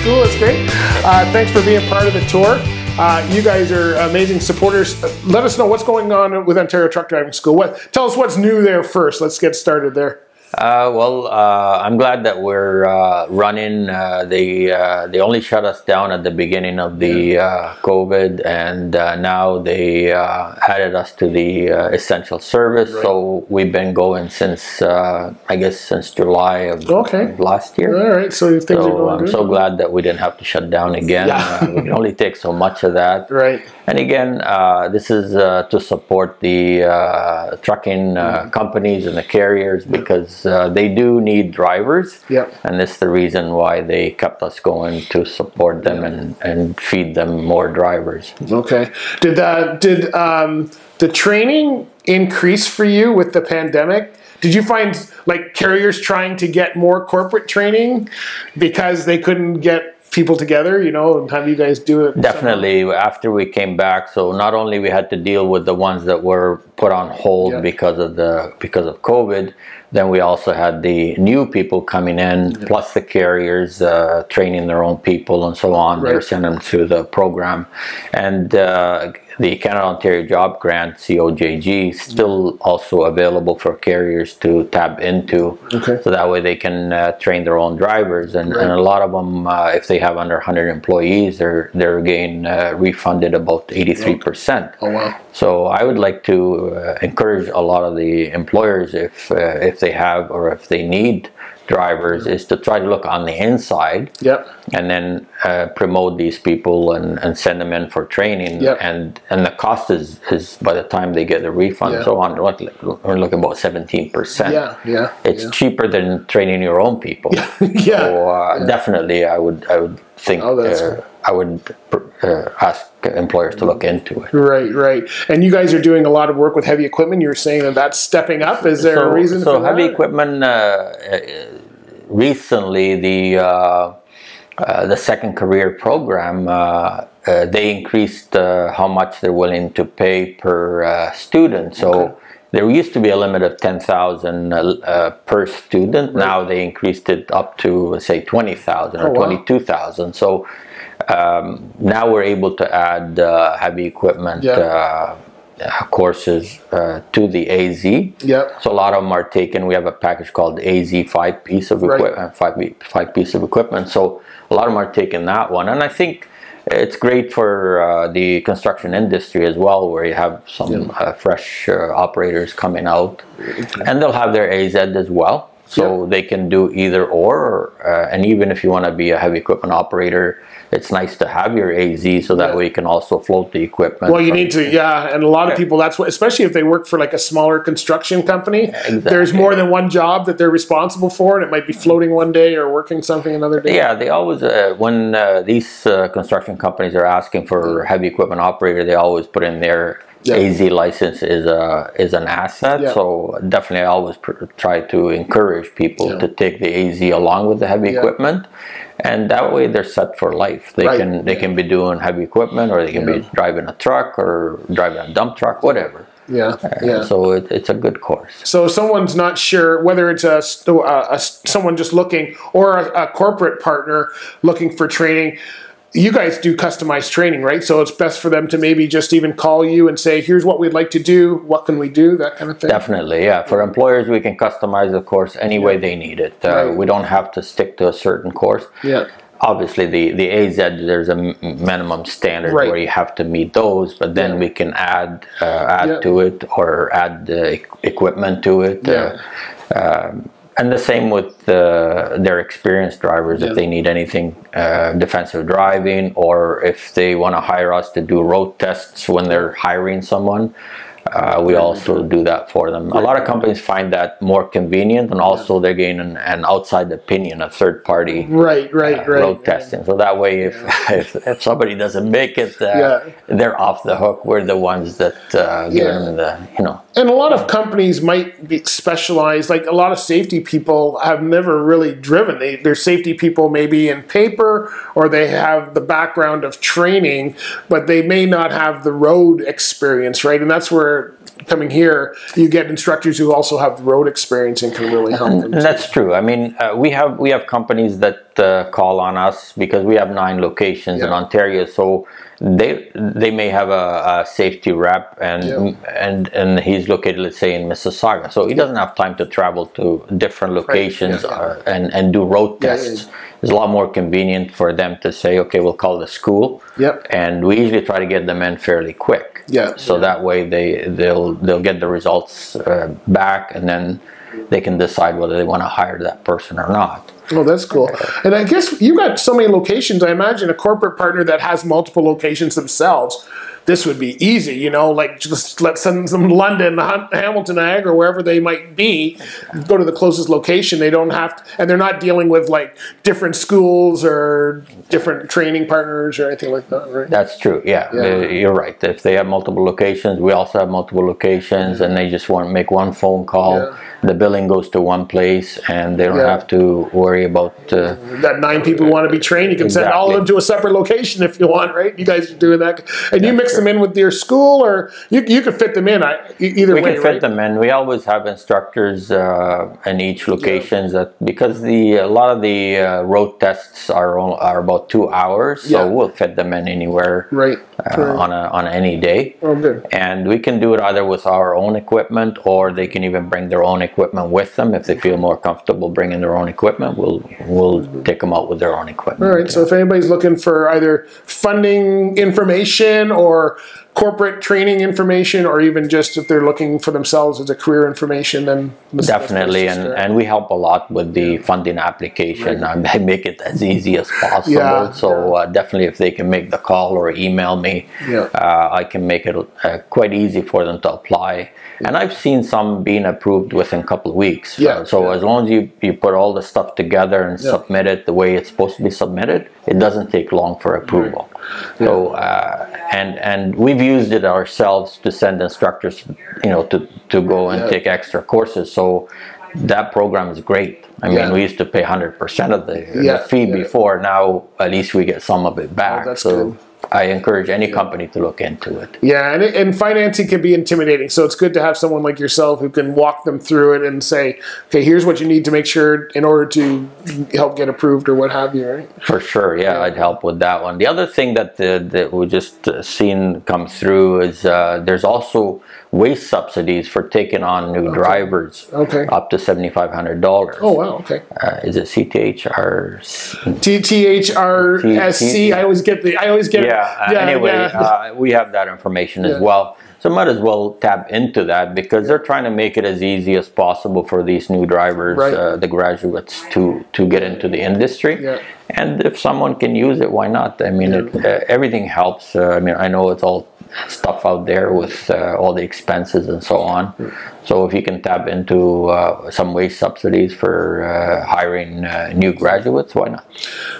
school. That's great. Thanks for being part of the tour. You guys are amazing supporters. Let us know what's going on with Ontario Truck Driving School. Tell us what's new there first. Let's get started there. I'm glad that we're running. They only shut us down at the beginning of the COVID, and now they added us to the essential service. Right. So we've been going since I guess since July of last year. All right, so things are going good. I'm so glad that we didn't have to shut down again. We can only take so much of that. Right. And again, this is to support the trucking companies and the carriers, because they do need drivers, and this is the reason why they kept us going, to support them and feed them more drivers. Okay. Did the training increase for you with the pandemic? Did you find like carriers trying to get more corporate training because they couldn't get people together, you know, and have you guys do it? Definitely. After we came back, so not only we had to deal with the ones that were put on hold because of COVID, then we also had the new people coming in, plus the carriers training their own people and so on. They were sending them through the program, and the Canada-Ontario Job Grant, COJG, still also available for carriers to tap into, so that way they can train their own drivers. And a lot of them, if they have under 100 employees, they're getting refunded about 83%. Oh wow! So I would like to encourage a lot of the employers, if they have or if they need drivers, is to try to look on the inside, and then promote these people and send them in for training. And the cost is by the time they get the refund and so on, we're looking about 17%. It's cheaper than training your own people. So definitely, I would think I would ask employers to look into it. Right. And you guys are doing a lot of work with heavy equipment. You were saying that that's stepping up. Is there a reason for that? So heavy equipment, recently the second career program, they increased how much they're willing to pay per student. So there used to be a limit of 10,000 per student. Now they increased it up to, say, 20,000 or 22,000. So now we're able to add heavy equipment courses to the AZ. So a lot of them are taken. We have a package called AZ 5-piece of equipment, five-piece of equipment. So a lot of them are taking that one, and I think it's great for the construction industry as well, where you have some fresh operators coming out, and they'll have their AZ as well. So they can do either or, and even if you want to be a heavy equipment operator, it's nice to have your AZ, so that way you can also float the equipment. Well, you need to, and a lot of people, that's what, especially if they work for like a smaller construction company, there's more than one job that they're responsible for, and it might be floating one day or working something another day. Yeah, they always, when these construction companies are asking for heavy equipment operator, they always put in their AZ license is an asset. So definitely I always try to encourage people to take the AZ along with the heavy equipment, and that way they're set for life. They can be doing heavy equipment, or they can be driving a truck or driving a dump truck, whatever. So it's a good course. So if someone's not sure whether it's someone just looking, or a corporate partner looking for training, you guys do customized training, right? So it's best for them to maybe just even call you and say, here's what we'd like to do, what can we do, that kind of thing? Definitely, yeah. For employers, we can customize the course any way they need it. We don't have to stick to a certain course. Obviously, the AZ, there's a minimum standard where you have to meet those, but then we can add to it, or add the equipment to it. And the same with their experienced drivers, if they need anything defensive driving, or if they want to hire us to do road tests when they're hiring someone, we also do that for them. A lot of companies find that more convenient, and also they're getting an outside opinion, a third party road testing. So that way, if somebody doesn't make it, they're off the hook. We're the ones that give them the, And a lot of companies might be specialized, like a lot of safety people have never really driven. They're safety people maybe in paper, or they have the background of training, but they may not have the road experience, right? And that's where, coming here, you get instructors who also have road experience and can really help them. That's true. I mean, we have companies that call on us because we have 9 locations in Ontario. So they may have a safety rep, and he's located, let's say, in Mississauga. So he doesn't have time to travel to different locations and do road tests. It's a lot more convenient for them to say, okay, we'll call the school, and we usually try to get them in fairly quick. So that way they'll get the results back, and then they can decide whether they want to hire that person or not. Oh, that's cool. And I guess you got so many locations. I imagine a corporate partner that has multiple locations themselves, this would be easy, you know, like just let's send them to London, Hamilton, Niagara, wherever they might be, go to the closest location. They don't have to, and they're not dealing with like different schools or different training partners or anything like that, right? That's true, yeah. You're right. If they have multiple locations, we also have multiple locations, and they just want to make one phone call. The billing goes to one place, and they don't have to worry about... that 9 people who want to be trained, you can send all of them to a separate location if you want, right? You guys are doing that. And you mix them in with your school, or you could fit them in either way, We can fit them in. We always have instructors in each location, because a lot of the road tests are about 2 hours, so we'll fit them in anywhere on any day. Oh, good. And we can do it either with our own equipment, or they can even bring their own equipment with them. If they feel more comfortable bringing their own equipment, we'll take them out with their own equipment. All right. So if anybody's looking for either funding information or corporate training information, or even just if they're looking for themselves as a career information, then definitely. And we help a lot with the funding application. I make it as easy as possible. So definitely, if they can make the call or email me, I can make it quite easy for them to apply. And I've seen some being approved within a couple of weeks. So as long as you put all the stuff together and submit it the way it's supposed to be submitted, it doesn't take long for approval. So and we've used it ourselves to send instructors, you know, to go and take extra courses. So that program is great. I mean, we used to pay 100% of the fee before. Now at least we get some of it back. Oh, that's good. I encourage any company to look into it. Yeah, and financing can be intimidating, so it's good to have someone like yourself who can walk them through it and say, okay, here's what you need to make sure in order to help get approved or what have you, right? For sure, I'd help with that one. The other thing that we just seen come through is there's also wage subsidies for taking on new drivers, up to $7,500. Oh, wow, okay. Is it CTHR? TTHRSC? I always get it. Anyway, we have that information as well. So might as well tap into that, because they're trying to make it as easy as possible for these new drivers, the graduates, to get into the industry. And if someone can use it, why not? I mean, everything helps. I mean, I know it's all stuff out there with all the expenses and so on. So if you can tap into some wage subsidies for hiring new graduates, why not?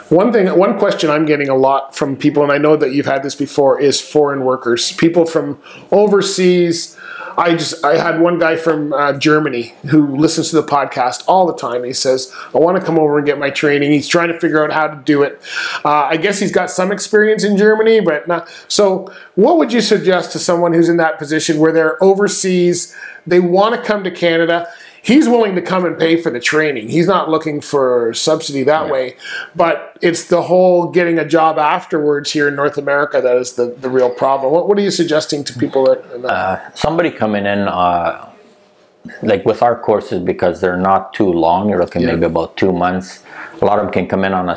One question I'm getting a lot from people, and I know that you've had this before, is foreign workers, people from overseas. I had one guy from Germany who listens to the podcast all the time. He says, I want to come over and get my training. He's trying to figure out how to do it. I guess he's got some experience in Germany, but not. So what would you suggest to someone who's in that position where they're overseas, they want to come to Canada? He's willing to come and pay for the training. He's not looking for subsidy that way. But it's the whole getting a job afterwards here in North America that is the real problem. What are you suggesting to people that... somebody coming in, like with our courses, because they're not too long, you're looking maybe about 2 months. A lot of them can come in on a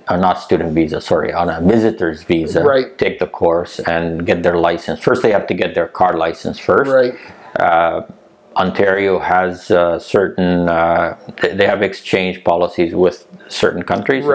on a visitor's visa, take the course and get their license. First, they have to get their car license first. Ontario has certain, they have exchange policies with certain countries.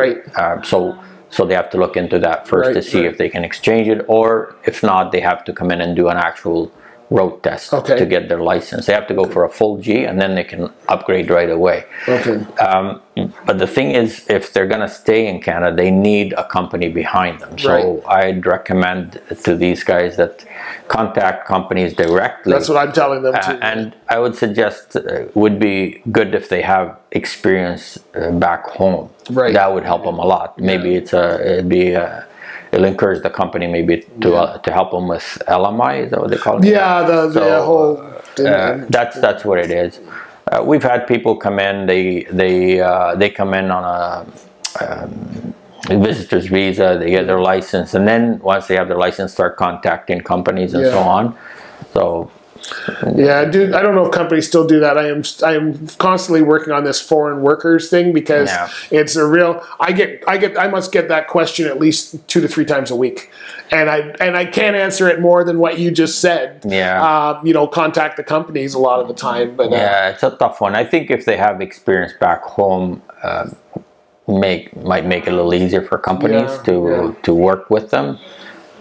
So they have to look into that first to see if they can exchange it, or if not, they have to come in and do an actual road test to get their license. They have to go for a full G, and then they can upgrade right away. But the thing is, if they're going to stay in Canada, they need a company behind them. So I'd recommend to these guys that contact companies directly. That's what I'm telling them too. And I would suggest it would be good if they have experience back home. That would help them a lot. Maybe it'll encourage the company maybe to help them with LMI. Is that what they call it? The whole. That's what it is. We've had people come in. They come in on visitor's visa, they get their license, and then once they have their license, start contacting companies and so on. So yeah, dude, I don't know if companies still do that. I am constantly working on this foreign workers thing because it's a real. I must get that question at least 2 to 3 times a week, and I can't answer it more than what you just said. Yeah, you know, contact the companies a lot of the time. But yeah, it's a tough one. I think if they have experience back home, might make it a little easier for companies to work with them.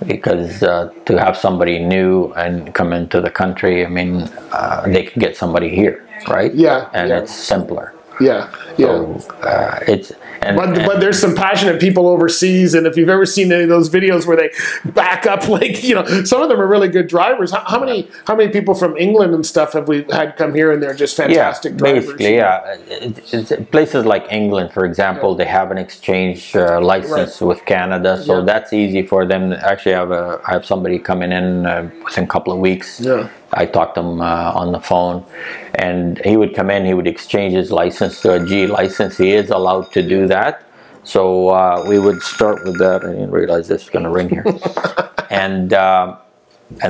Because to have somebody new and come into the country, I mean, they can get somebody here, right? Yeah, and it's simpler. Yeah, so, it's. But there's some passionate people overseas, and if you've ever seen any of those videos where they back up, like, you know, some of them are really good drivers. How many people from England and stuff have we had come here, and they're just fantastic drivers? Basically, it's places like England, for example, they have an exchange license with Canada, so that's easy for them. Actually, I have somebody coming in within a couple of weeks. Yeah. I talked to him on the phone, and he would come in, he would exchange his license to a G license. He is allowed to do that. So we would start with that. I didn't realize this was going to ring here. And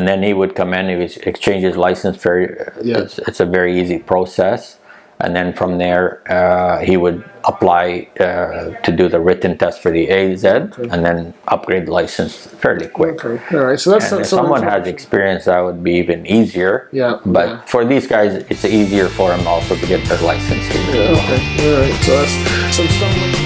then he would come in, he would exchange his license. It's a very easy process. And then from there, he would apply to do the written test for the AZ, and then upgrade the license fairly quick. Okay. All right. So that's if someone has experience, that would be even easier. Yeah. But for these guys, it's easier for them also to get their license. Okay. All right. So that's some stuff.